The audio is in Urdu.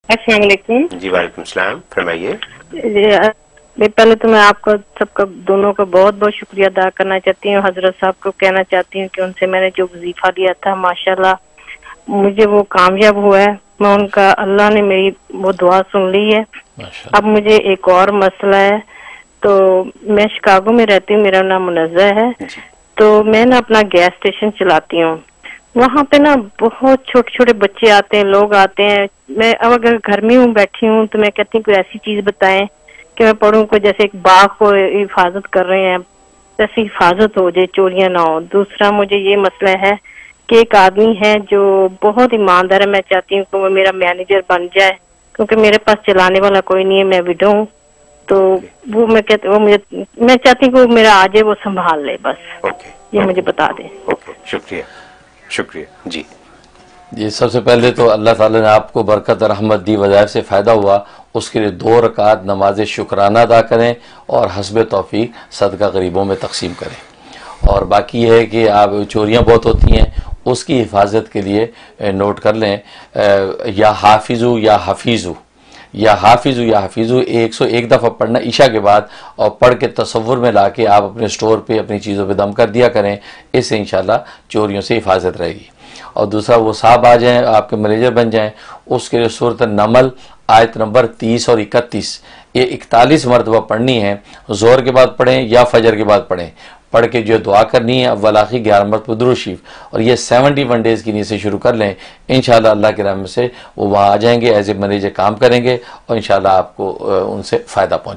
السلام علیکم. جی وعلیکم السلام، فرمائیے. پہلے تو میں آپ کا سب کا دونوں کا بہت بہت شکریہ ادا کرنا چاہتی ہوں. حضرت صاحب کو کہنا چاہتی ہوں کہ ان سے میں نے جو وظیفہ لیا تھا ماشاءاللہ مجھے وہ کامیاب ہوا ہے. میں ان کا اللہ نے میری وہ دعا سن لی ہے. اب مجھے ایک اور مسئلہ ہے. تو میں شکاگو میں رہتی ہوں، میرا نام منزہ ہے. تو میں نا اپنا گیس اسٹیشن چلاتی ہوں. وہاں پہ نا بہت چھوٹے چھوٹے بچے آتے ہیں، لوگ آتے ہیں. میں اب اگر گھر میں ہوں بیٹھی ہوں تو میں کہتی ہوں کوئی ایسی چیز بتائیں کہ میں پڑھوں کو، جیسے ایک باغ کو حفاظت کر رہے ہیں ویسی حفاظت ہو جائے، چوریاں نہ ہو. دوسرا مجھے یہ مسئلہ ہے کہ ایک آدمی ہے جو بہت ایماندار ہے، میں چاہتی ہوں کہ وہ میرا مینیجر بن جائے کیونکہ میرے پاس چلانے والا کوئی نہیں ہے، میں وڈو ہوں. تو وہ میں چاہتی ہوں کہ وہ میرا آ جائے، وہ سنبھال لے. بس یہ مجھے بتا دیں. اوکے، شکریہ شکریہ. جی سب سے پہلے تو اللہ تعالیٰ نے آپ کو برکت رحمت دی، وظائف سے فائدہ ہوا، اس کے لیے 2 رکعت نماز شکرانہ ادا کریں اور حسب توفیق صدقہ غریبوں میں تقسیم کریں. اور باقی یہ ہے کہ آپ چوریاں بہت ہوتی ہیں، اس کی حفاظت کے لیے نوٹ کر لیں یا حافظو یا حفیظو، یا حافظو یا حفیظو 101 دفعہ پڑھنا عشاء کے بعد، اور پڑھ کے تصور میں لا کے آپ اپنے سٹور پہ اپنی چیزوں پہ دم کر دیا کریں. اس سے انشاءاللہ چوریوں سے حفاظت رہے گی. اور دوسرا وہ صاحب آ جائیں، آپ کے مینیجر بن جائیں، اس کے لیے سورۃ النمل آیت نمبر 30 اور 31 یہ 41 مرتبہ پڑھنی ہے. ظہر کے بعد پڑھیں یا فجر کے بعد پڑھیں. پڑھ کے جو دعا کرنی ہے اول آخر 11 مرتبہ درود شریف، اور یہ 71 ڈیز کی نیت سے شروع کر لیں. انشاءاللہ اللہ کے رحمت سے وہ وہاں آ جائیں گے، ایز اے مینیجر کام کریں گے، اور انشاءاللہ آپ کو ان سے فائدہ پہنچے.